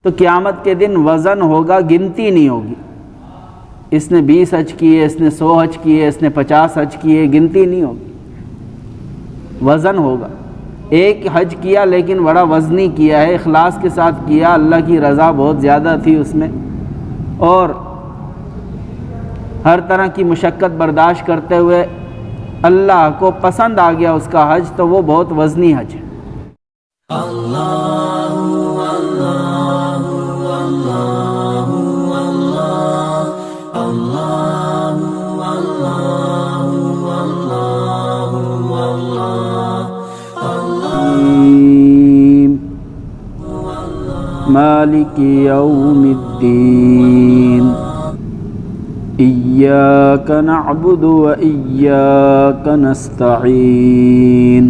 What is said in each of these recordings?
تو قیامت کے دن وزن ہوگا، گنتی نہیں ہوگی۔ اس نے 20 حج کیے، اس نے 100 حج کیے، اس نے 50 حج کیے، گنتی نہیں ہوگی، وزن ہوگا۔ ایک حج کیا لیکن بڑا وزنی کیا ہے، اخلاص کے ساتھ کیا، اللہ کی رضا بہت زیادہ تھی اس میں، اور ہر طرح کی مشقت برداشت کرتے ہوئے اللہ کو پسند آ گیا اس کا حج، تو وہ بہت وزنی حج ہے۔ مالک یوم الدین ایاک نعبد و ایاک نستعین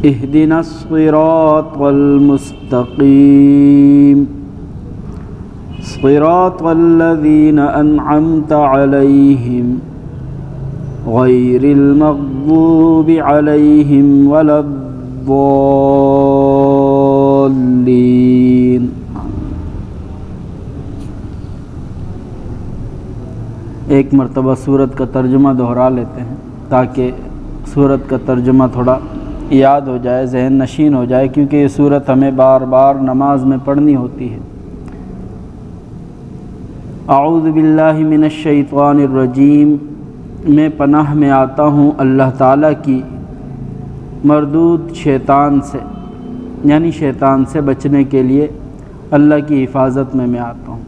اہدنا الصراط المستقیم صراط الذین انعمت علیہم غیر المغضوب علیہم ولا الضالین۔ ایک مرتبہ سورت کا ترجمہ دہرا لیتے ہیں تاکہ سورت کا ترجمہ تھوڑا یاد ہو جائے، ذہن نشین ہو جائے، کیونکہ یہ سورت ہمیں بار بار نماز میں پڑھنی ہوتی ہے۔ اعوذ باللہ من الشیطان الرجیم، میں پناہ میں آتا ہوں اللہ تعالیٰ کی مردود شیطان سے، یعنی شیطان سے بچنے کے لیے اللہ کی حفاظت میں آتا ہوں۔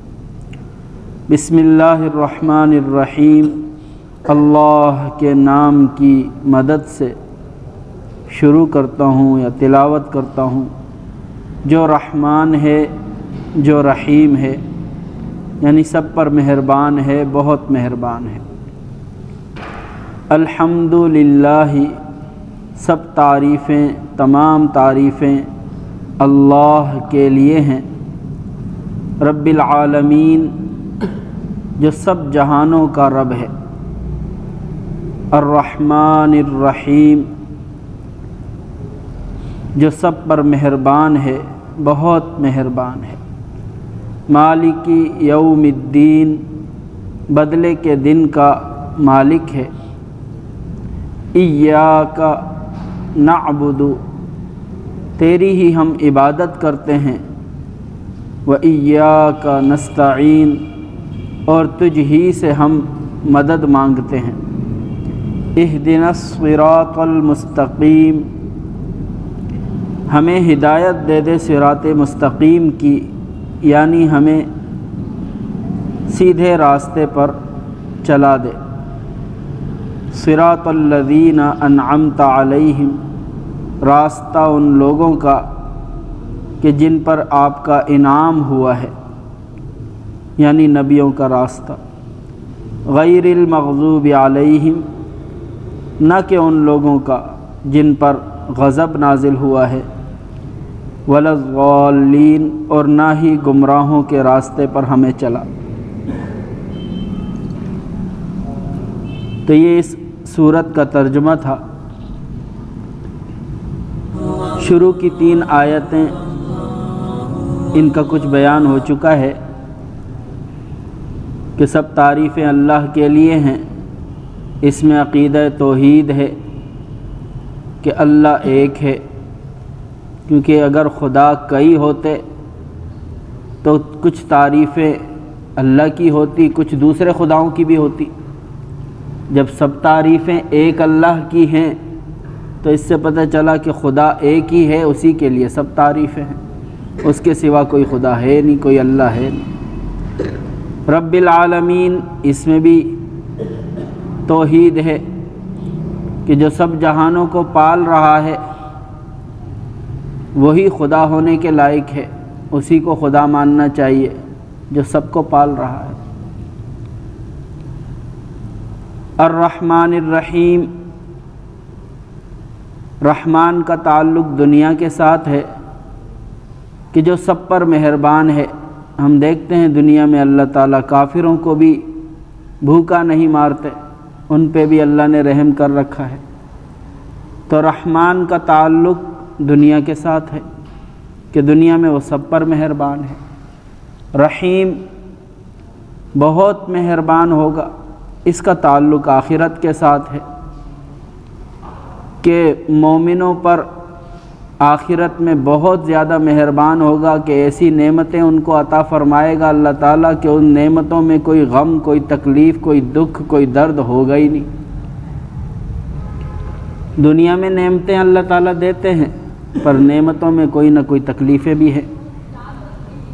بسم اللہ الرحمن الرحیم، اللہ کے نام کی مدد سے شروع کرتا ہوں یا تلاوت کرتا ہوں، جو رحمان ہے، جو رحیم ہے، یعنی سب پر مہربان ہے، بہت مہربان ہے۔ الحمدللہ، سب تعریفیں، تمام تعریفیں اللہ کے لیے ہیں، رب العالمین، جو سب جہانوں کا رب ہے، الرحمن الرحیم، جو سب پر مہربان ہے، بہت مہربان ہے، مالک یوم الدین، بدلے کے دن کا مالک ہے، ایاک نعبد، تیری ہی ہم عبادت کرتے ہیں، و ایاک نستعین، اور تجھ ہی سے ہم مدد مانگتے ہیں، اہدنا الصراط المستقیم، ہمیں ہدایت دے دے صراط مستقیم کی، یعنی ہمیں سیدھے راستے پر چلا دے، صراط الذین انعمت علیہم، راستہ ان لوگوں کا کہ جن پر آپ کا انعام ہوا ہے، یعنی نبیوں کا راستہ، غیر المغضوب علیہم، نہ کہ ان لوگوں کا جن پر غضب نازل ہوا ہے، ولا الضالین، اور نہ ہی گمراہوں کے راستے پر ہمیں چلا۔ تو یہ اس سورت کا ترجمہ تھا۔ شروع کی 3 آیتیں ان کا کچھ بیان ہو چکا ہے کہ سب تعریفیں اللہ کے لیے ہیں، اس میں عقیدہ توحید ہے کہ اللہ ایک ہے، کیونکہ اگر خدا کئی ہوتے تو کچھ تعریفیں اللہ کی ہوتی، کچھ دوسرے خداؤں کی بھی ہوتی۔ جب سب تعریفیں ایک اللہ کی ہیں تو اس سے پتہ چلا کہ خدا ایک ہی ہے، اسی کے لیے سب تعریفیں ہیں، اس کے سوا کوئی خدا ہے نہیں، کوئی اللہ ہے نہیں۔ رب العالمین، اس میں بھی توحید ہے کہ جو سب جہانوں کو پال رہا ہے وہی خدا ہونے کے لائق ہے، اسی کو خدا ماننا چاہیے جو سب کو پال رہا ہے۔ الرحمن الرحیم، رحمان کا تعلق دنیا کے ساتھ ہے کہ جو سب پر مہربان ہے۔ ہم دیکھتے ہیں دنیا میں اللہ تعالیٰ کافروں کو بھی بھوکا نہیں مارتے، ان پہ بھی اللہ نے رحم کر رکھا ہے۔ تو رحمان کا تعلق دنیا کے ساتھ ہے، کہ دنیا میں وہ سب پر مہربان ہے۔ رحیم بہت مہربان ہوگا، اس کا تعلق آخرت کے ساتھ ہے کہ مومنوں پر آخرت میں بہت زیادہ مہربان ہوگا کہ ایسی نعمتیں ان کو عطا فرمائے گا اللہ تعالیٰ کہ ان نعمتوں میں کوئی غم، کوئی تکلیف، کوئی دکھ، کوئی درد ہوگا ہی نہیں۔ دنیا میں نعمتیں اللہ تعالیٰ دیتے ہیں، پر نعمتوں میں کوئی نہ کوئی تکلیفیں بھی ہیں،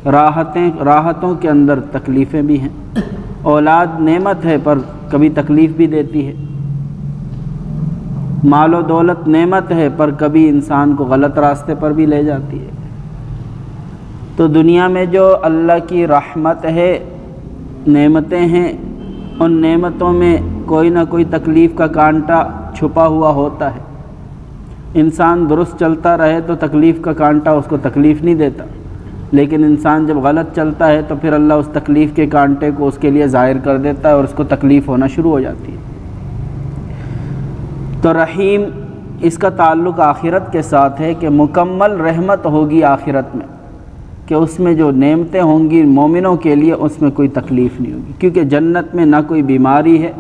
راحتوں کے اندر تکلیفیں بھی ہیں۔ اولاد نعمت ہے پر کبھی تکلیف بھی دیتی ہے، مال و دولت نعمت ہے پر کبھی انسان کو غلط راستے پر بھی لے جاتی ہے۔ تو دنیا میں جو اللہ کی رحمت ہے، نعمتیں ہیں، ان نعمتوں میں کوئی نہ کوئی تکلیف کا کانٹا چھپا ہوا ہوتا ہے۔ انسان درست چلتا رہے تو تکلیف کا کانٹا اس کو تکلیف نہیں دیتا، لیکن انسان جب غلط چلتا ہے تو پھر اللہ اس تکلیف کے کانٹے کو اس کے لیے ظاہر کر دیتا ہے اور اس کو تکلیف ہونا شروع ہو جاتی ہے۔ تو رحیم اس کا تعلق آخرت کے ساتھ ہے کہ مکمل رحمت ہوگی آخرت میں، کہ اس میں جو نعمتیں ہوں گی مومنوں کے لیے اس میں کوئی تکلیف نہیں ہوگی، کیونکہ جنت میں نہ کوئی بیماری ہے،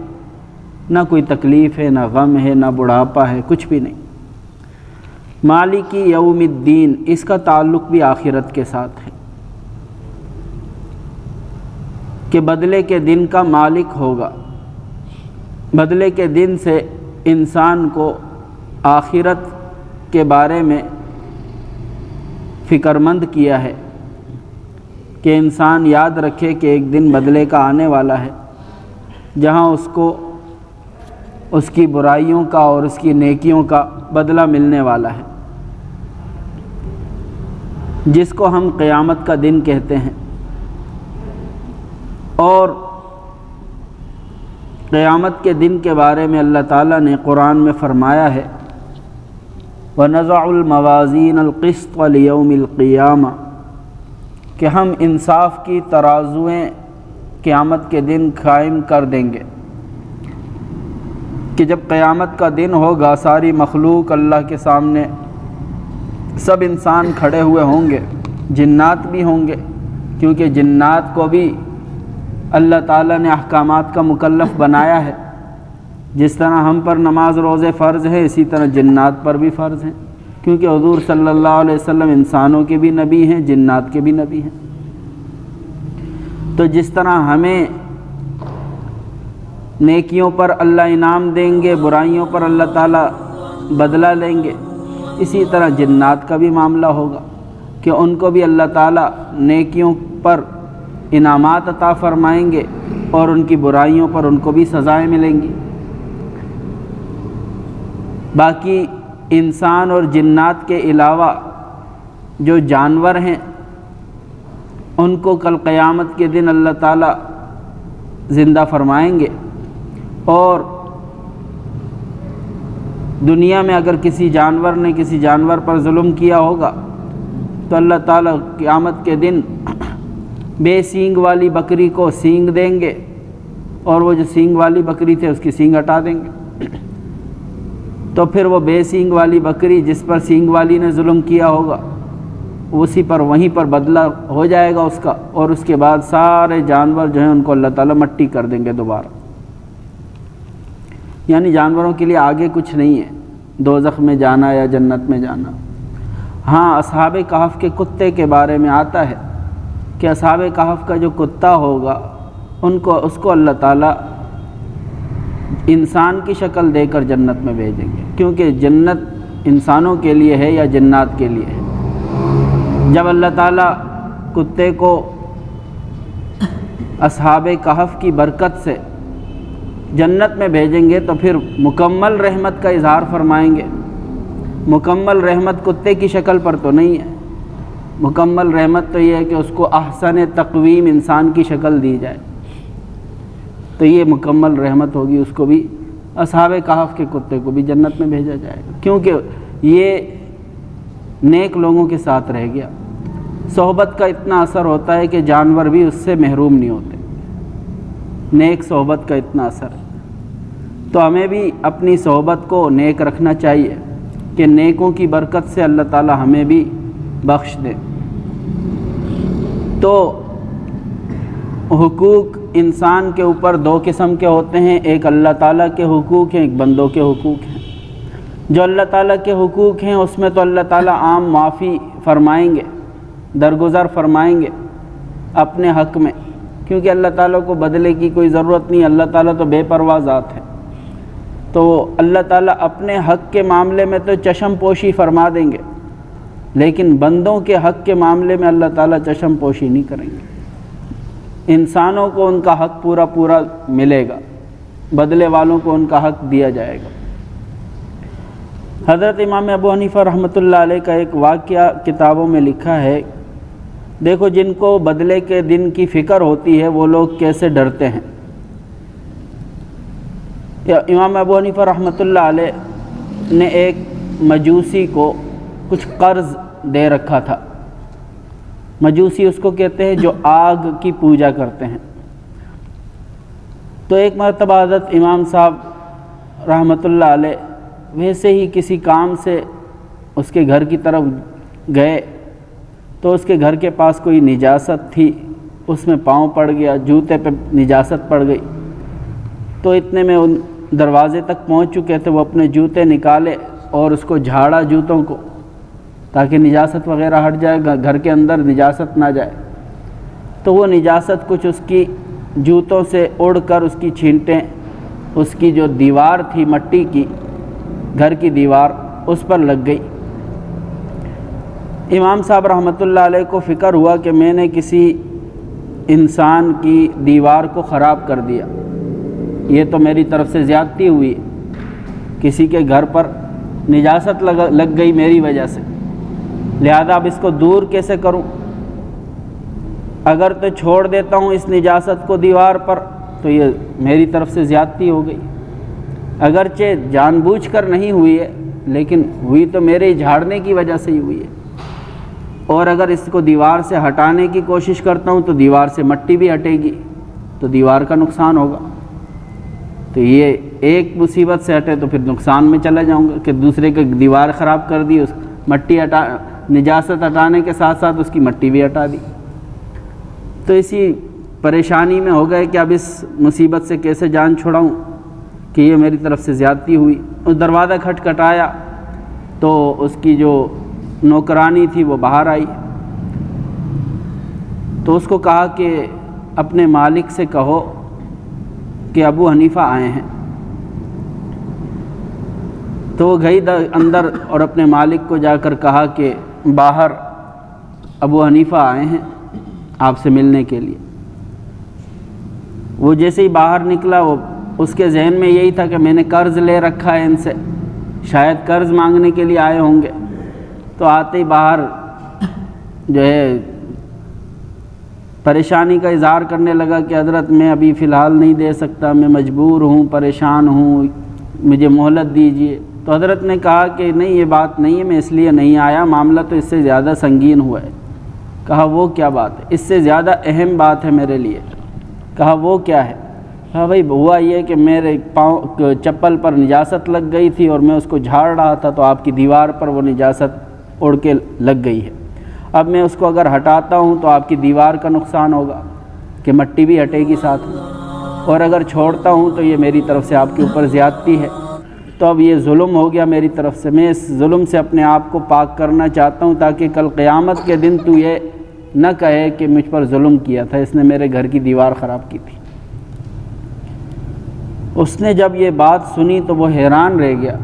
نہ کوئی تکلیف ہے، نہ غم ہے، نہ بڑھاپا ہے، کچھ بھی نہیں۔ مالکی یوم الدین اس کا تعلق بھی آخرت کے ساتھ ہے کہ بدلے کے دن کا مالک ہوگا۔ بدلے کے دن سے انسان کو آخرت کے بارے میں فکر مند کیا ہے کہ انسان یاد رکھے کہ ایک دن بدلے کا آنے والا ہے، جہاں اس کو اس کی برائیوں کا اور اس کی نیکیوں کا بدلہ ملنے والا ہے، جس کو ہم قیامت کا دن کہتے ہیں۔ اور قیامت کے دن کے بارے میں اللہ تعالیٰ نے قرآن میں فرمایا ہے وَنَضَعُ الْمَوَازِينَ الْقِسْطَ لِيَوْمِ الْقِيَامَةِ کہ ہم انصاف کی ترازویں قیامت کے دن قائم کر دیں گے، کہ جب قیامت کا دن ہوگا ساری مخلوق اللہ کے سامنے، سب انسان کھڑے ہوئے ہوں گے، جنات بھی ہوں گے، کیونکہ جنات کو بھی اللہ تعالیٰ نے احکامات کا مکلف بنایا ہے۔ جس طرح ہم پر نماز روزے فرض ہے، اسی طرح جنات پر بھی فرض ہیں، کیونکہ حضور صلی اللہ علیہ وسلم انسانوں کے بھی نبی ہیں، جنات کے بھی نبی ہیں۔ تو جس طرح ہمیں نیکیوں پر اللہ انعام دیں گے، برائیوں پر اللہ تعالیٰ بدلہ لیں گے، اسی طرح جنات کا بھی معاملہ ہوگا کہ ان کو بھی اللہ تعالیٰ نیکیوں پر انعامات عطا فرمائیں گے اور ان کی برائیوں پر ان کو بھی سزائیں ملیں گی۔ باقی انسان اور جنات کے علاوہ جو جانور ہیں ان کو کل قیامت کے دن اللہ تعالیٰ زندہ فرمائیں گے، اور دنیا میں اگر کسی جانور نے کسی جانور پر ظلم کیا ہوگا تو اللہ تعالیٰ قیامت کے دن بے سینگ والی بکری کو سینگ دیں گے، اور وہ جو سینگ والی بکری تھے اس کی سینگ ہٹا دیں گے، تو پھر وہ بے سینگ والی بکری جس پر سینگ والی نے ظلم کیا ہوگا اسی پر وہیں پر بدلہ ہو جائے گا اس کا، اور اس کے بعد سارے جانور جو ہیں ان کو اللہ تعالیٰ مٹی کر دیں گے دوبارہ۔ یعنی جانوروں کے لیے آگے کچھ نہیں ہے، دوزخ میں جانا یا جنت میں جانا۔ ہاں اصحاب کہف کے کتے کے بارے میں آتا ہے کہ اصحاب کہف کا جو کتا ہوگا اس کو اللہ تعالیٰ انسان کی شکل دے کر جنت میں بھیجیں گے، کیونکہ جنت انسانوں کے لیے ہے یا جنات کے لیے ہے۔ جب اللہ تعالیٰ کتے کو اصحاب کہف کی برکت سے جنت میں بھیجیں گے تو پھر مکمل رحمت کا اظہار فرمائیں گے۔ مکمل رحمت کتے کی شکل پر تو نہیں ہے، مکمل رحمت تو یہ ہے کہ اس کو احسن تقویم انسان کی شکل دی جائے، تو یہ مکمل رحمت ہوگی، اس کو بھی اصحاب کہف کے کتے کو بھی جنت میں بھیجا جائے گا، کیونکہ یہ نیک لوگوں کے ساتھ رہ گیا۔ صحبت کا اتنا اثر ہوتا ہے کہ جانور بھی اس سے محروم نہیں ہوتے، نیک صحبت کا اتنا اثر ہے۔ تو ہمیں بھی اپنی صحبت کو نیک رکھنا چاہیے کہ نیکوں کی برکت سے اللہ تعالی ہمیں بھی بخش دے۔ تو حقوق انسان کے اوپر دو قسم کے ہوتے ہیں، ایک اللہ تعالیٰ کے حقوق ہیں، ایک بندوں کے حقوق ہیں۔ جو اللہ تعالیٰ کے حقوق ہیں اس میں تو اللہ تعالیٰ عام معافی فرمائیں گے، درگزر فرمائیں گے اپنے حق میں، کیونکہ اللہ تعالیٰ کو بدلے کی کوئی ضرورت نہیں، اللہ تعالیٰ تو بے پرواہ ذات ہے۔ تو اللہ تعالیٰ اپنے حق کے معاملے میں تو چشم پوشی فرما دیں گے، لیکن بندوں کے حق کے معاملے میں اللہ تعالیٰ چشم پوشی نہیں کریں گے۔ انسانوں کو ان کا حق پورا پورا ملے گا، بدلے والوں کو ان کا حق دیا جائے گا۔ حضرت امام ابو حنیفہ رحمۃ اللہ علیہ کا ایک واقعہ کتابوں میں لکھا ہے، دیکھو جن کو بدلے کے دن کی فکر ہوتی ہے وہ لوگ کیسے ڈرتے ہیں۔ امام ابو حنیفہ رحمۃ اللہ علیہ نے ایک مجوسی کو کچھ قرض دے رکھا تھا۔ مجوسی اس کو کہتے ہیں جو آگ کی پوجا کرتے ہیں۔ تو ایک مرتبہ حضرت امام صاحب رحمۃ اللہ علیہ ویسے ہی کسی کام سے اس کے گھر کی طرف گئے، تو اس کے گھر کے پاس کوئی نجاست تھی، اس میں پاؤں پڑ گیا، جوتے پہ نجاست پڑ گئی۔ تو اتنے میں ان دروازے تک پہنچ چکے تھے، وہ اپنے جوتے نکالے اور اس کو جھاڑا جوتوں کو، تاکہ نجاست وغیرہ ہٹ جائے، گھر کے اندر نجاست نہ جائے۔ تو وہ نجاست کچھ اس کی جوتوں سے اڑ کر اس کی چھینٹیں اس کی جو دیوار تھی مٹی کی، گھر کی دیوار، اس پر لگ گئی۔ امام صاحب رحمۃ اللہ علیہ کو فکر ہوا کہ میں نے کسی انسان کی دیوار کو خراب کر دیا، یہ تو میری طرف سے زیادتی ہوئی، کسی کے گھر پر نجاست لگ گئی میری وجہ سے، لہذا اب اس کو دور کیسے کروں؟ اگر تو چھوڑ دیتا ہوں اس نجاست کو دیوار پر تو یہ میری طرف سے زیادتی ہو گئی، اگرچہ جان بوجھ کر نہیں ہوئی ہے لیکن ہوئی تو میرے جھاڑنے کی وجہ سے ہی ہوئی ہے، اور اگر اس کو دیوار سے ہٹانے کی کوشش کرتا ہوں تو دیوار سے مٹی بھی ہٹے گی تو دیوار کا نقصان ہوگا، تو یہ ایک مصیبت سے ہٹے تو پھر نقصان میں چلا جاؤں گا کہ دوسرے کی دیوار خراب کر دی، اس مٹی نجاست ہٹانے کے ساتھ ساتھ اس کی مٹی بھی ہٹا دی۔ تو اسی پریشانی میں ہو گئے کہ اب اس مصیبت سے کیسے جان چھڑاؤں کہ یہ میری طرف سے زیادتی ہوئی۔ اس دروازہ کھٹکھٹایا تو اس کی جو نوکرانی تھی وہ باہر آئی، تو اس کو کہا کہ اپنے مالک سے کہو کہ ابو حنیفہ آئے ہیں۔ تو وہ گئی اندر اور اپنے مالک کو جا کر کہا کہ باہر ابو حنیفہ آئے ہیں آپ سے ملنے کے لیے۔ وہ جیسے ہی باہر نکلا، وہ اس کے ذہن میں یہی تھا کہ میں نے قرض لے رکھا ہے ان سے، شاید قرض مانگنے کے لیے آئے ہوں گے۔ تو آتے ہی باہر جو ہے پریشانی کا اظہار کرنے لگا کہ حضرت میں ابھی فی الحال نہیں دے سکتا، میں مجبور ہوں، پریشان ہوں، مجھے مہلت دیجیے۔ تو حضرت نے کہا کہ نہیں، یہ بات نہیں ہے، میں اس لیے نہیں آیا، معاملہ تو اس سے زیادہ سنگین ہوا ہے۔ کہا وہ کیا بات ہے؟ اس سے زیادہ اہم بات ہے میرے لیے۔ کہا وہ کیا ہے؟ کہا بھائی ہوا یہ کہ میرے پاؤں چپل پر نجاست لگ گئی تھی اور میں اس کو جھاڑ رہا تھا تو آپ کی دیوار پر وہ نجاست اڑ کے لگ گئی ہے۔ اب میں اس کو اگر ہٹاتا ہوں تو آپ کی دیوار کا نقصان ہوگا کہ مٹی بھی ہٹے گی ساتھ میں، اور اگر چھوڑتا ہوں تو یہ میری طرف سے آپ کے اوپر زیادتی ہے۔ تو اب یہ ظلم ہو گیا میری طرف سے، میں اس ظلم سے اپنے آپ کو پاک کرنا چاہتا ہوں تاکہ کل قیامت کے دن تو یہ نہ کہے کہ مجھ پر ظلم کیا تھا، اس نے میرے گھر کی دیوار خراب کی تھی۔ اس نے جب یہ بات سنی تو وہ حیران رہ گیا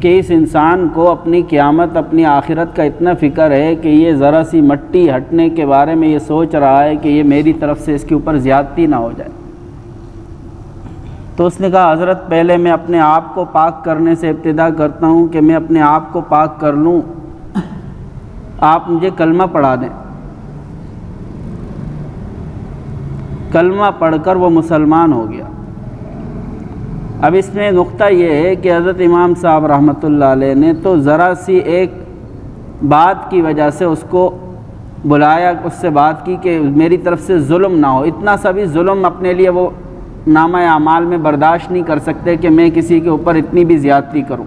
کہ اس انسان کو اپنی قیامت، اپنی آخرت کا اتنا فکر ہے کہ یہ ذرا سی مٹی ہٹنے کے بارے میں یہ سوچ رہا ہے کہ یہ میری طرف سے اس کے اوپر زیادتی نہ ہو جائے۔ تو اس نے کہا حضرت پہلے میں اپنے آپ کو پاک کرنے سے ابتدا کرتا ہوں کہ میں اپنے آپ کو پاک کر لوں، آپ مجھے کلمہ پڑھا دیں۔ کلمہ پڑھ کر وہ مسلمان ہو گیا۔ اب اس میں نقطہ یہ ہے کہ حضرت امام صاحب رحمۃ اللہ علیہ نے تو ذرا سی ایک بات کی وجہ سے اس کو بلایا، اس سے بات کی کہ میری طرف سے ظلم نہ ہو، اتنا سا بھی ظلم اپنے لیے وہ نامہ اعمال میں برداشت نہیں کر سکتے کہ میں کسی کے اوپر اتنی بھی زیادتی کروں۔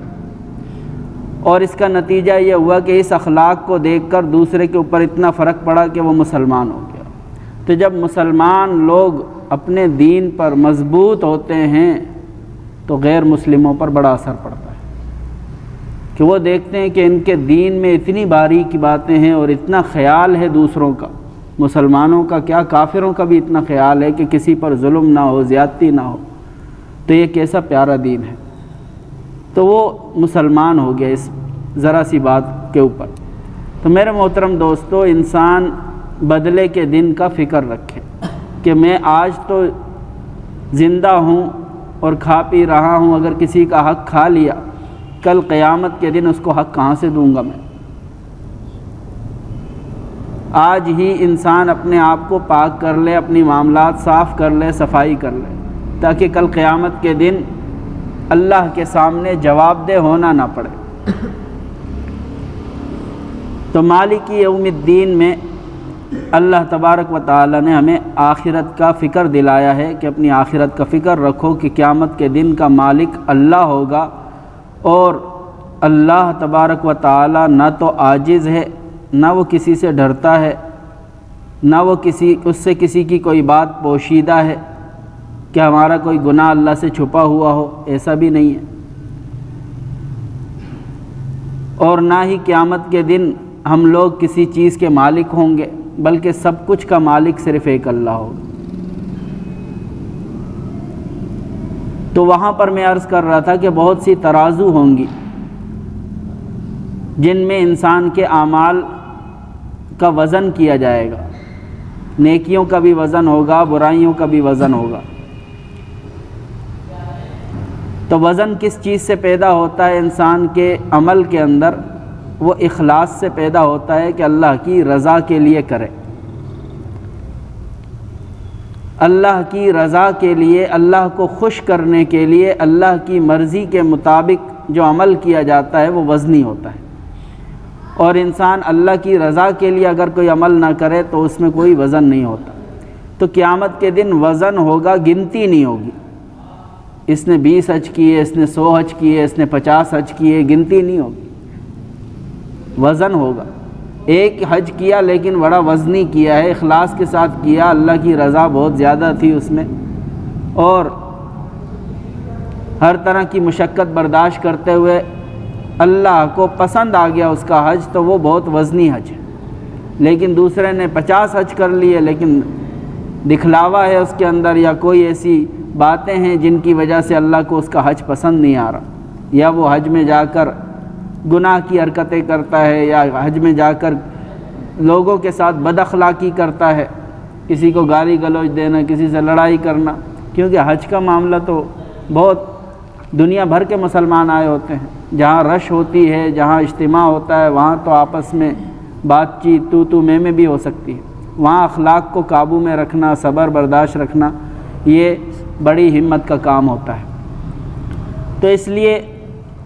اور اس کا نتیجہ یہ ہوا کہ اس اخلاق کو دیکھ کر دوسرے کے اوپر اتنا فرق پڑا کہ وہ مسلمان ہو گیا۔ تو جب مسلمان لوگ اپنے دین پر مضبوط ہوتے ہیں تو غیر مسلموں پر بڑا اثر پڑتا ہے کہ وہ دیکھتے ہیں کہ ان کے دین میں اتنی باریک باتیں ہیں اور اتنا خیال ہے دوسروں کا، مسلمانوں کا کیا کافروں کا بھی اتنا خیال ہے کہ کسی پر ظلم نہ ہو، زیادتی نہ ہو، تو یہ کیسا پیارا دین ہے۔ تو وہ مسلمان ہو گیا اس ذرا سی بات کے اوپر۔ تو میرے محترم دوستو، انسان بدلے کے دن کا فکر رکھے کہ میں آج تو زندہ ہوں اور کھا پی رہا ہوں، اگر کسی کا حق کھا لیا کل قیامت کے دن اس کو حق کہاں سے دوں گا میں؟ آج ہی انسان اپنے آپ کو پاک کر لے، اپنی معاملات صاف کر لے، صفائی کر لے، تاکہ کل قیامت کے دن اللہ کے سامنے جواب دہ ہونا نہ پڑے۔ تو مالک یوم الدین میں اللہ تبارک و تعالی نے ہمیں آخرت کا فکر دلایا ہے کہ اپنی آخرت کا فکر رکھو کہ قیامت کے دن کا مالک اللہ ہوگا، اور اللہ تبارک و تعالی نہ تو عاجز ہے، نہ وہ کسی سے ڈرتا ہے، نہ وہ اس سے کسی کی کوئی بات پوشیدہ ہے کہ ہمارا کوئی گناہ اللہ سے چھپا ہوا ہو، ایسا بھی نہیں ہے۔ اور نہ ہی قیامت کے دن ہم لوگ کسی چیز کے مالک ہوں گے، بلکہ سب کچھ کا مالک صرف ایک اللہ ہوگا۔ تو وہاں پر میں عرض کر رہا تھا کہ بہت سی ترازو ہوں گی جن میں انسان کے اعمال کا وزن کیا جائے گا، نیکیوں کا بھی وزن ہوگا، برائیوں کا بھی وزن ہوگا۔ تو وزن کس چیز سے پیدا ہوتا ہے انسان کے عمل کے اندر؟ وہ اخلاص سے پیدا ہوتا ہے کہ اللہ کی رضا کے لیے کرے، اللہ کی رضا کے لیے، اللہ کو خوش کرنے کے لیے، اللہ کی مرضی کے مطابق جو عمل کیا جاتا ہے وہ وزنی ہوتا ہے۔ اور انسان اللہ کی رضا کے لیے اگر کوئی عمل نہ کرے تو اس میں کوئی وزن نہیں ہوتا۔ تو قیامت کے دن وزن ہوگا، گنتی نہیں ہوگی، اس نے 20 حج کیے، اس نے 100 حج کیے، اس نے 50 حج کیے، گنتی نہیں ہوگی، وزن ہوگا۔ ایک حج کیا لیکن بڑا وزنی کیا ہے، اخلاص کے ساتھ کیا، اللہ کی رضا بہت زیادہ تھی اس میں، اور ہر طرح کی مشقت برداشت کرتے ہوئے اللہ کو پسند آ گیا اس کا حج، تو وہ بہت وزنی حج ہے۔ لیکن دوسرے نے 50 حج کر لیے لیکن دکھلاوا ہے اس کے اندر، یا کوئی ایسی باتیں ہیں جن کی وجہ سے اللہ کو اس کا حج پسند نہیں آ رہا، یا وہ حج میں جا کر گناہ کی حرکتیں کرتا ہے، یا حج میں جا کر لوگوں کے ساتھ بد اخلاقی کرتا ہے، کسی کو گالی گلوچ دینا، کسی سے لڑائی کرنا، کیونکہ حج کا معاملہ تو بہت دنیا بھر کے مسلمان آئے ہوتے ہیں، جہاں رش ہوتی ہے، جہاں اجتماع ہوتا ہے، وہاں تو آپس میں بات چیت تو میں بھی ہو سکتی ہے۔ وہاں اخلاق کو قابو میں رکھنا، صبر برداشت رکھنا، یہ بڑی ہمت کا کام ہوتا ہے۔ تو اس لیے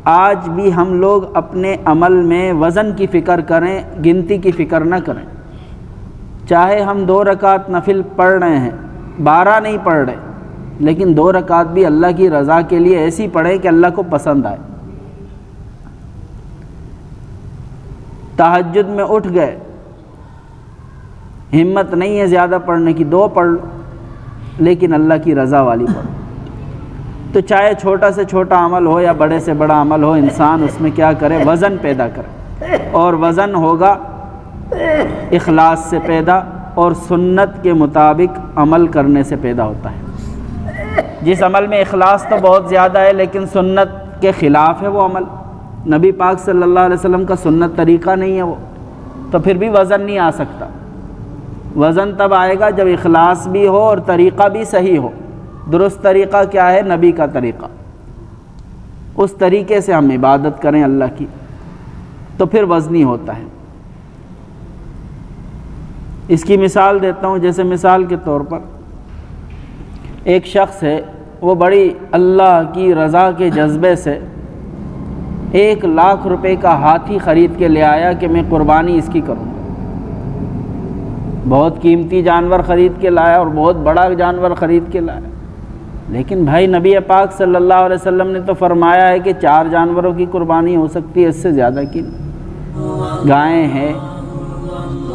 آج بھی ہم لوگ اپنے عمل میں وزن کی فکر کریں، گنتی کی فکر نہ کریں۔ چاہے ہم 2 رکعت نفل پڑھ رہے ہیں، 12 نہیں پڑھ رہے، لیکن 2 رکعت بھی اللہ کی رضا کے لیے ایسی پڑھیں کہ اللہ کو پسند آئے۔ تہجد میں اٹھ گئے، ہمت نہیں ہے زیادہ پڑھنے کی، 2 پڑھ لو، لیکن اللہ کی رضا والی پڑھو۔ تو چاہے چھوٹا سے چھوٹا عمل ہو یا بڑے سے بڑا عمل ہو، انسان اس میں کیا کرے؟ وزن پیدا کرے، اور وزن ہوگا اخلاص سے پیدا، اور سنت کے مطابق عمل کرنے سے پیدا ہوتا ہے۔ جس عمل میں اخلاص تو بہت زیادہ ہے لیکن سنت کے خلاف ہے وہ عمل، نبی پاک صلی اللہ علیہ وسلم کا سنت طریقہ نہیں ہے وہ، تو پھر بھی وزن نہیں آ سکتا۔ وزن تب آئے گا جب اخلاص بھی ہو اور طریقہ بھی صحیح ہو۔ درست طریقہ کیا ہے؟ نبی کا طریقہ، اس طریقے سے ہم عبادت کریں اللہ کی، تو پھر وزنی ہوتا ہے۔ اس کی مثال دیتا ہوں، جیسے مثال کے طور پر ایک شخص ہے، وہ بڑی اللہ کی رضا کے جذبے سے 1,00,000 روپے کا ہاتھی خرید کے لے آیا کہ میں قربانی اس کی کروں گا۔ بہت قیمتی جانور خرید کے لایا، اور بہت بڑا جانور خرید کے لایا، لیکن بھائی نبی پاک صلی اللہ علیہ وسلم نے تو فرمایا ہے کہ 4 جانوروں کی قربانی ہو سکتی ہے، اس سے زیادہ کی نہیں۔ گائیں ہیں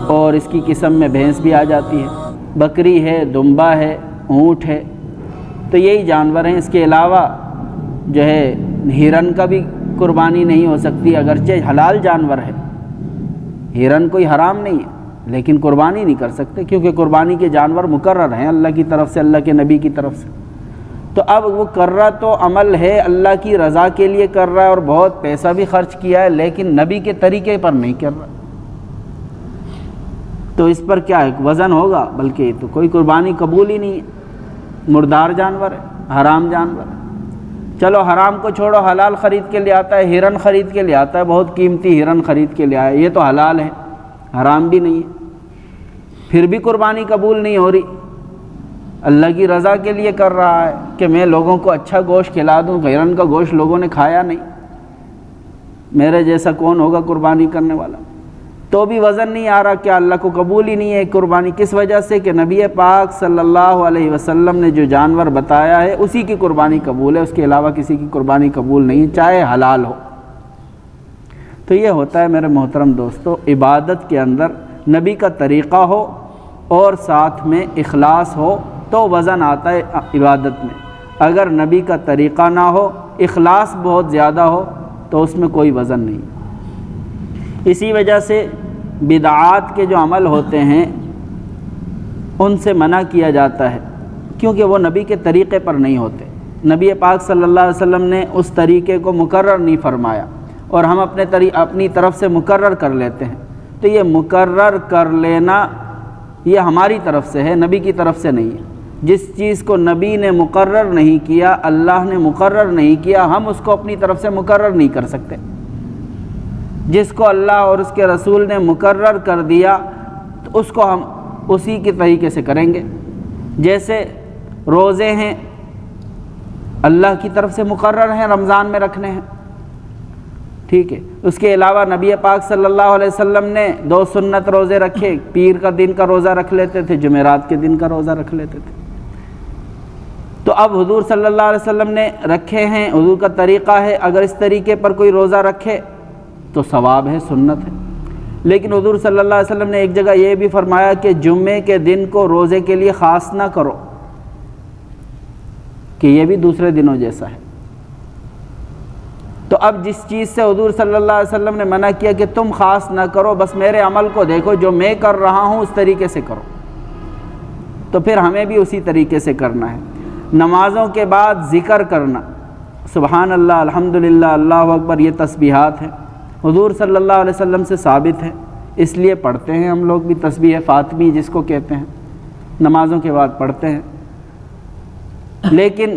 اور اس کی قسم میں بھینس بھی آ جاتی ہے، بکری ہے، دمبا ہے، اونٹ ہے، تو یہی جانور ہیں۔ اس کے علاوہ جو ہے ہرن کا بھی قربانی نہیں ہو سکتی، اگرچہ حلال جانور ہے، ہرن کوئی حرام نہیں ہے، لیکن قربانی نہیں کر سکتے کیونکہ قربانی کے جانور مقرر ہیں اللہ کی طرف سے، اللہ کے نبی کی طرف سے۔ تو اب وہ کر رہا تو عمل ہے اللہ کی رضا کے لیے کر رہا ہے اور بہت پیسہ بھی خرچ کیا ہے، لیکن نبی کے طریقے پر نہیں کر رہا، تو اس پر کیا ہے وزن ہوگا؟ بلکہ یہ تو کوئی قربانی قبول ہی نہیں ہے، مردار جانور ہے، حرام جانور ہے۔ چلو حرام کو چھوڑو، حلال خرید کے لے آتا ہے، ہرن خرید کے لے آتا ہے، بہت قیمتی ہرن خرید کے لے آیا، یہ تو حلال ہے، حرام بھی نہیں ہے، پھر بھی قربانی قبول نہیں ہو رہی۔ اللہ کی رضا کے لیے کر رہا ہے کہ میں لوگوں کو اچھا گوشت کھلا دوں، ہرن کا گوشت لوگوں نے کھایا نہیں، میرے جیسا کون ہوگا قربانی کرنے والا، تو بھی وزن نہیں آ رہا، کیا اللہ کو قبول ہی نہیں ہے قربانی؟ کس وجہ سے؟ کہ نبی پاک صلی اللہ علیہ وسلم نے جو جانور بتایا ہے اسی کی قربانی قبول ہے، اس کے علاوہ کسی کی قربانی قبول نہیں، چاہے حلال ہو۔ تو یہ ہوتا ہے میرے محترم دوستو، عبادت کے اندر نبی کا طریقہ ہو اور ساتھ میں اخلاص ہو تو وزن آتا ہے عبادت میں، اگر نبی کا طریقہ نہ ہو، اخلاص بہت زیادہ ہو تو اس میں کوئی وزن نہیں۔ اسی وجہ سے بدعات کے جو عمل ہوتے ہیں ان سے منع کیا جاتا ہے، کیونکہ وہ نبی کے طریقے پر نہیں ہوتے۔ نبی پاک صلی اللہ علیہ وسلم نے اس طریقے کو مقرر نہیں فرمایا اور ہم اپنی طرف سے مقرر کر لیتے ہیں، تو یہ مقرر کر لینا یہ ہماری طرف سے ہے، نبی کی طرف سے نہیں ہے۔ جس چیز کو نبی نے مقرر نہیں کیا، اللہ نے مقرر نہیں کیا، ہم اس کو اپنی طرف سے مقرر نہیں کر سکتے۔ جس کو اللہ اور اس کے رسول نے مقرر کر دیا تو اس کو ہم اسی کے طریقے سے کریں گے۔ جیسے روزے ہیں، اللہ کی طرف سے مقرر ہیں، رمضان میں رکھنے ہیں، ٹھیک ہے۔ اس کے علاوہ نبی پاک صلی اللہ علیہ وسلم نے 2 سنت روزے رکھے، پیر کا دن کا روزہ رکھ لیتے تھے، جمعرات کے دن کا روزہ رکھ لیتے تھے۔ تو اب حضور صلی اللہ علیہ وسلم نے رکھے ہیں، حضور کا طریقہ ہے، اگر اس طریقے پر کوئی روزہ رکھے تو ثواب ہے، سنت ہے۔ لیکن حضور صلی اللہ علیہ وسلم نے ایک جگہ یہ بھی فرمایا کہ جمعے کے دن کو روزے کے لیے خاص نہ کرو، کہ یہ بھی دوسرے دنوں جیسا ہے۔ تو اب جس چیز سے حضور صلی اللہ علیہ وسلم نے منع کیا کہ تم خاص نہ کرو، بس میرے عمل کو دیکھو، جو میں کر رہا ہوں اس طریقے سے کرو، تو پھر ہمیں بھی اسی طریقے سے کرنا ہے۔ نمازوں کے بعد ذکر کرنا، سبحان اللہ، الحمدللہ، اللہ اکبر، یہ تسبیحات ہیں، حضور صلی اللہ علیہ وسلم سے ثابت ہے، اس لیے پڑھتے ہیں ہم لوگ بھی تسبیح فاطمی جس کو کہتے ہیں، نمازوں کے بعد پڑھتے ہیں۔ لیکن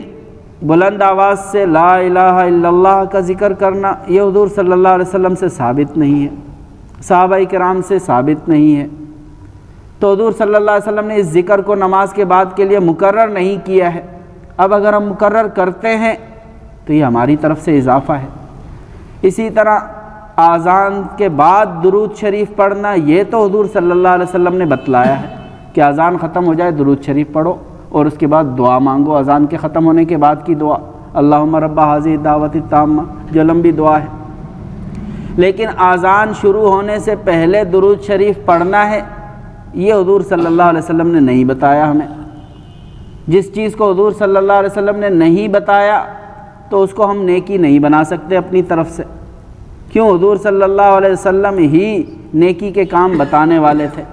بلند آواز سے لا الہ الا اللہ کا ذکر کرنا یہ حضور صلی اللہ علیہ وسلم سے ثابت نہیں ہے، صحابہ کرام سے ثابت نہیں ہے، تو حضور صلی اللہ علیہ وسلم نے اس ذکر کو نماز کے بعد کے لیے مقرر نہیں کیا ہے۔ اب اگر ہم مقرر کرتے ہیں تو یہ ہماری طرف سے اضافہ ہے۔ اسی طرح اذان کے بعد درود شریف پڑھنا، یہ تو حضور صلی اللہ علیہ وسلم نے بتلایا ہے کہ اذان ختم ہو جائے درود شریف پڑھو اور اس کے بعد دعا مانگو، اذان کے ختم ہونے کے بعد کی دعا، اللہم رب ہذہ الدعوۃ التامہ، جو لمبی دعا ہے۔ لیکن اذان شروع ہونے سے پہلے درود شریف پڑھنا ہے، یہ حضور صلی اللہ علیہ وسلم نے نہیں بتایا ہمیں۔ جس چیز کو حضور صلی اللہ علیہ وسلم نے نہیں بتایا تو اس کو ہم نیکی نہیں بنا سکتے اپنی طرف سے، کیوں؟ حضور صلی اللہ علیہ وسلم ہی نیکی کے کام بتانے والے تھے۔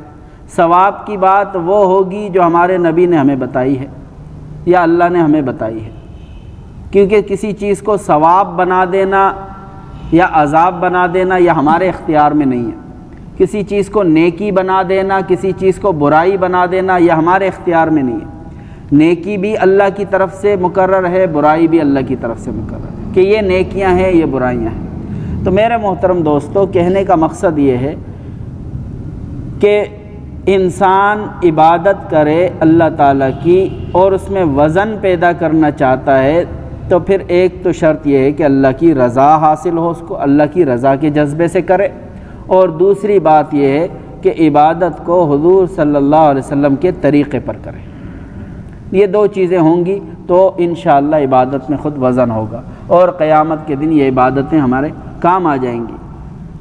ثواب کی بات وہ ہوگی جو ہمارے نبی نے ہمیں بتائی ہے یا اللہ نے ہمیں بتائی ہے، کیونکہ کسی چیز کو ثواب بنا دینا یا عذاب بنا دینا یہ ہمارے اختیار میں نہیں ہے۔ کسی چیز کو نیکی بنا دینا، کسی چیز کو برائی بنا دینا یہ ہمارے اختیار میں نہیں ہے۔ نیکی بھی اللہ کی طرف سے مقرر ہے، برائی بھی اللہ کی طرف سے مقرر ہے کہ یہ نیکیاں ہیں، یہ برائیاں ہیں۔ تو میرے محترم دوستو، کہنے کا مقصد یہ ہے کہ انسان عبادت کرے اللہ تعالیٰ کی اور اس میں وزن پیدا کرنا چاہتا ہے تو پھر ایک تو شرط یہ ہے کہ اللہ کی رضا حاصل ہو، اس کو اللہ کی رضا کے جذبے سے کرے، اور دوسری بات یہ ہے کہ عبادت کو حضور صلی اللہ علیہ وسلم کے طریقے پر کرے۔ یہ 2 چیزیں ہوں گی تو انشاءاللہ عبادت میں خود وزن ہوگا اور قیامت کے دن یہ عبادتیں ہمارے کام آ جائیں گی۔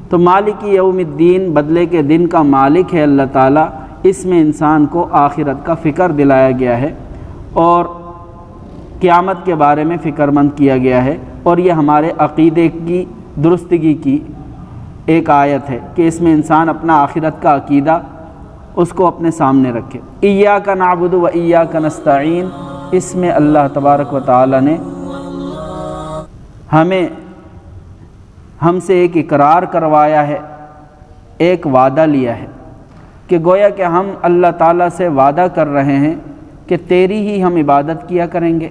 تو مالک یوم الدین، بدلے کے دن کا مالک ہے اللہ تعالیٰ، اس میں انسان کو آخرت کا فکر دلایا گیا ہے اور قیامت کے بارے میں فکر مند کیا گیا ہے، اور یہ ہمارے عقیدے کی درستگی کی ایک آیت ہے کہ اس میں انسان اپنا آخرت کا عقیدہ اس کو اپنے سامنے رکھے۔ ایاک نعبد و ایاک نستعین، اس میں اللہ تبارک و تعالی نے ہم سے ایک اقرار کروایا ہے، ایک وعدہ لیا ہے کہ گویا کہ ہم اللہ تعالیٰ سے وعدہ کر رہے ہیں کہ تیری ہی ہم عبادت کیا کریں گے،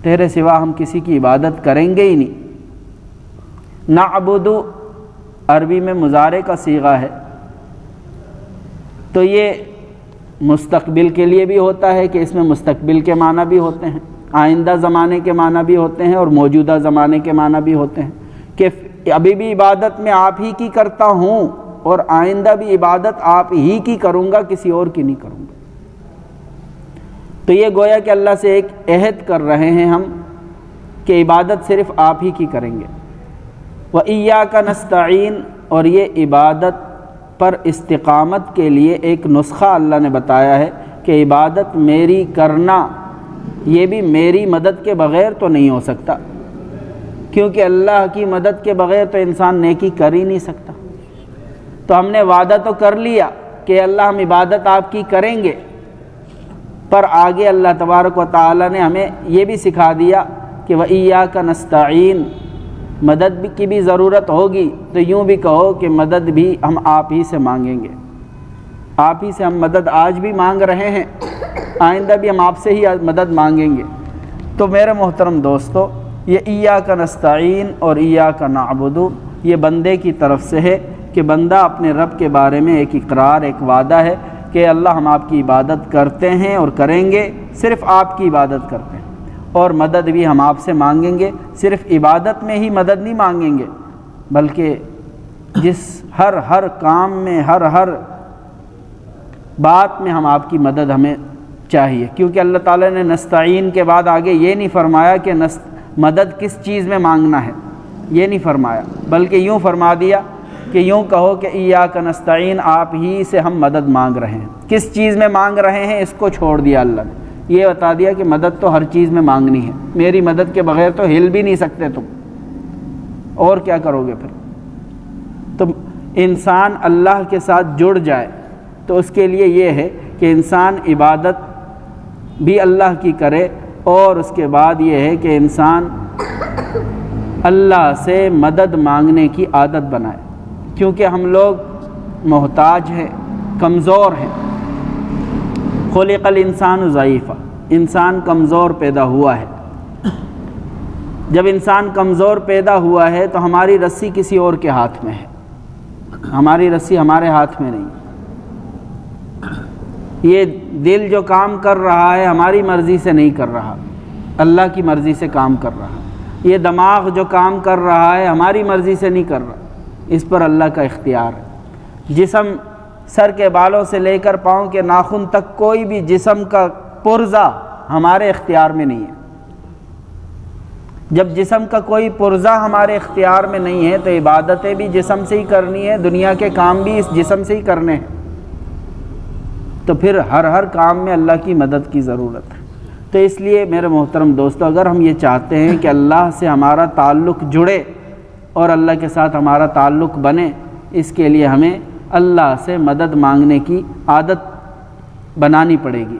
تیرے سوا ہم کسی کی عبادت کریں گے ہی نہیں۔ نعبد عربی میں مضارع کا صیغہ ہے، تو یہ مستقبل کے لیے بھی ہوتا ہے کہ اس میں مستقبل کے معنی بھی ہوتے ہیں، آئندہ زمانے کے معنی بھی ہوتے ہیں اور موجودہ زمانے کے معنی بھی ہوتے ہیں کہ ابھی بھی عبادت میں آپ ہی کی کرتا ہوں اور آئندہ بھی عبادت آپ ہی کی کروں گا، کسی اور کی نہیں کروں گا۔ تو یہ گویا کہ اللہ سے ایک عہد کر رہے ہیں ہم کہ عبادت صرف آپ ہی کی کریں گے۔ وَإِيَّاكَ نَسْتَعِينُ، اور یہ عبادت پر استقامت کے لیے ایک نسخہ اللہ نے بتایا ہے کہ عبادت میری کرنا یہ بھی میری مدد کے بغیر تو نہیں ہو سکتا، کیونکہ اللہ کی مدد کے بغیر تو انسان نیکی کر ہی نہیں سکتا۔ تو ہم نے وعدہ تو کر لیا کہ اللہ ہم عبادت آپ کی کریں گے، پر آگے اللہ تبارک و تعالی نے ہمیں یہ بھی سکھا دیا کہ وَإِيَّاكَ نَسْتَعِينُ، مدد کی بھی ضرورت ہوگی تو یوں بھی کہو کہ مدد بھی ہم آپ ہی سے مانگیں گے، آپ ہی سے ہم مدد آج بھی مانگ رہے ہیں، آئندہ بھی ہم آپ سے ہی مدد مانگیں گے۔ تو میرے محترم دوستو، یہ ایاک نستعین اور ایاک نعبد یہ بندے کی طرف سے ہے کہ بندہ اپنے رب کے بارے میں ایک اقرار، ایک وعدہ ہے کہ اللہ ہم آپ کی عبادت کرتے ہیں اور کریں گے، صرف آپ کی عبادت کرتے ہیں، اور مدد بھی ہم آپ سے مانگیں گے۔ صرف عبادت میں ہی مدد نہیں مانگیں گے، بلکہ ہر کام میں، ہر بات میں ہم آپ کی مدد ہمیں چاہیے، کیونکہ اللہ تعالیٰ نے نستعین کے بعد آگے یہ نہیں فرمایا کہ مدد کس چیز میں مانگنا ہے، یہ نہیں فرمایا، بلکہ یوں فرما دیا کہ یوں کہو کہ ایاک نستعین، آپ ہی سے ہم مدد مانگ رہے ہیں۔ کس چیز میں مانگ رہے ہیں اس کو چھوڑ دیا اللہ نے، یہ بتا دیا کہ مدد تو ہر چیز میں مانگنی ہے، میری مدد کے بغیر تو ہل بھی نہیں سکتے تم، اور کیا کرو گے پھر؟ تو انسان اللہ کے ساتھ جڑ جائے تو اس کے لیے یہ ہے کہ انسان عبادت بھی اللہ کی کرے، اور اس کے بعد یہ ہے کہ انسان اللہ سے مدد مانگنے کی عادت بنائے، کیونکہ ہم لوگ محتاج ہیں، کمزور ہیں۔ خلق الانسان ضعیفا، انسان کمزور پیدا ہوا ہے۔ جب انسان کمزور پیدا ہوا ہے تو ہماری رسی کسی اور کے ہاتھ میں ہے، ہماری رسی ہمارے ہاتھ میں نہیں۔ یہ دل جو کام کر رہا ہے ہماری مرضی سے نہیں کر رہا، اللہ کی مرضی سے کام کر رہا۔ یہ دماغ جو کام کر رہا ہے ہماری مرضی سے نہیں کر رہا، اس پر اللہ کا اختیار ہے۔ جسم، سر کے بالوں سے لے کر پاؤں کے ناخن تک کوئی بھی جسم کا پرزہ ہمارے اختیار میں نہیں ہے۔ جب جسم کا کوئی پرزہ ہمارے اختیار میں نہیں ہے تو عبادتیں بھی جسم سے ہی کرنی ہے، دنیا کے کام بھی اس جسم سے ہی کرنے ہیں، تو پھر ہر کام میں اللہ کی مدد کی ضرورت ہے۔ تو اس لیے میرے محترم دوستو، اگر ہم یہ چاہتے ہیں کہ اللہ سے ہمارا تعلق جڑے اور اللہ کے ساتھ ہمارا تعلق بنے، اس کے لیے ہمیں اللہ سے مدد مانگنے کی عادت بنانی پڑے گی۔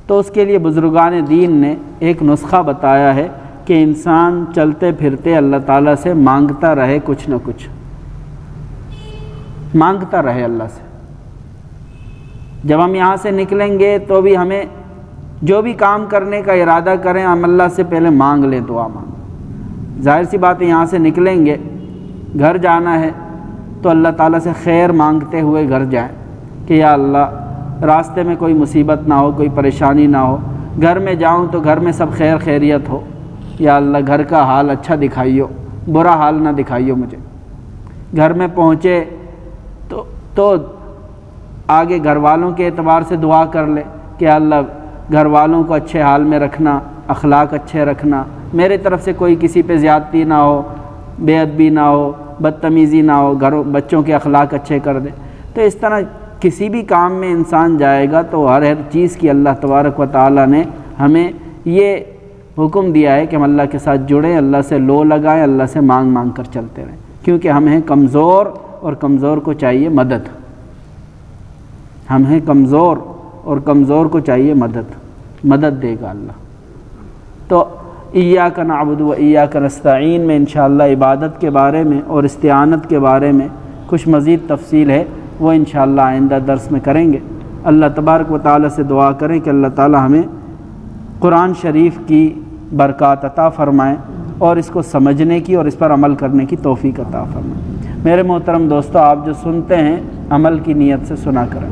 تو اس کے لیے بزرگان دین نے ایک نسخہ بتایا ہے کہ انسان چلتے پھرتے اللہ تعالیٰ سے مانگتا رہے، کچھ نہ کچھ مانگتا رہے اللہ سے۔ جب ہم یہاں سے نکلیں گے تو بھی ہمیں جو بھی کام کرنے کا ارادہ کریں، ہم اللہ سے پہلے مانگ لیں، دعا مانگ۔ ظاہر سی بات ہے، یہاں سے نکلیں گے، گھر جانا ہے تو اللہ تعالیٰ سے خیر مانگتے ہوئے گھر جائیں کہ یا اللہ راستے میں کوئی مصیبت نہ ہو، کوئی پریشانی نہ ہو، گھر میں جاؤں تو گھر میں سب خیر خیریت ہو، یا اللہ گھر کا حال اچھا دکھائیو، برا حال نہ دکھائیو مجھے۔ گھر میں پہنچے تو آگے گھر والوں کے اعتبار سے دعا کر لے کہ اللہ گھر والوں کو اچھے حال میں رکھنا، اخلاق اچھے رکھنا، میرے طرف سے کوئی کسی پہ زیادتی نہ ہو، بے ادبی نہ ہو، بدتمیزی نہ ہو، بچوں کے اخلاق اچھے کر دے۔ تو اس طرح کسی بھی کام میں انسان جائے گا تو ہر چیز کی اللہ تبارک و تعالیٰ نے ہمیں یہ حکم دیا ہے کہ ہم اللہ کے ساتھ جڑیں، اللہ سے لو لگائیں، اللہ سے مانگ مانگ کر چلتے رہیں، کیونکہ ہم ہیں کمزور اور کمزور کو چاہیے مدد۔ ہم ہیں کمزور اور کمزور کو چاہیے مدد دے گا اللہ۔ تو ایاک نعبد و ایاک نستعین میں انشاءاللہ عبادت کے بارے میں اور استعانت کے بارے میں کچھ مزید تفصیل ہے، وہ انشاءاللہ آئندہ درس میں کریں گے۔ اللہ تبارک و تعالیٰ سے دعا کریں کہ اللہ تعالیٰ ہمیں قرآن شریف کی برکات عطا فرمائیں اور اس کو سمجھنے کی اور اس پر عمل کرنے کی توفیق عطا فرمائیں۔ میرے محترم دوستو، آپ جو سنتے ہیں عمل کی نیت سے سنا کریں،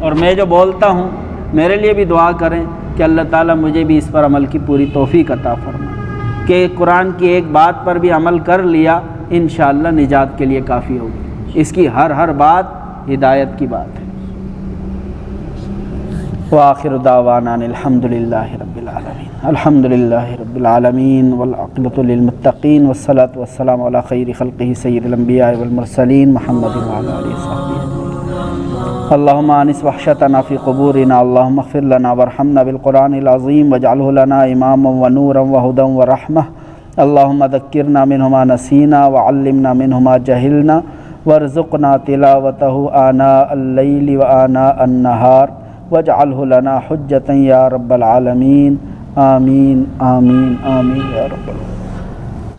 اور میں جو بولتا ہوں میرے لیے بھی دعا کریں کہ اللہ تعالیٰ مجھے بھی اس پر عمل کی پوری توفیق عطا فرمائے کہ قرآن کی ایک بات پر بھی عمل کر لیا انشاءاللہ نجات کے لیے کافی ہوگی۔ اس کی ہر بات ہدایت کی بات ہے۔ وآخر دعوانا الحمدللہ رب العالمین، الحمدللہ رب العالمین والعاقبۃ للمتقین والصلاۃ والسلام علی خیر خلقہ سید الانبیاء والمرسلین محمد وعلی آلہ وصحبہ اجمعین۔ اللہم آنس وحشتنا فی قبورنا، اللہم اغفر لنا وارحمنا بالقرآن العظیم واجعلہ لنا اماما ونورا وہدی ورحمہ، اللہم ذکرنا منہ ما نسینا وعلمنا منہ ما جہلنا وارزقنا تلاوتہ آناء اللیل وآناء النہار واجعلہ لنا حجۃ یا رب العالمین، آمین آمین آمین یا رب العالمین۔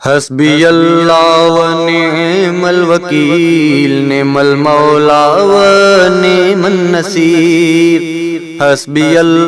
حسبی اللہ و نعم الوکیل، نعم المولا و نعم النصیر، حسبی اللہ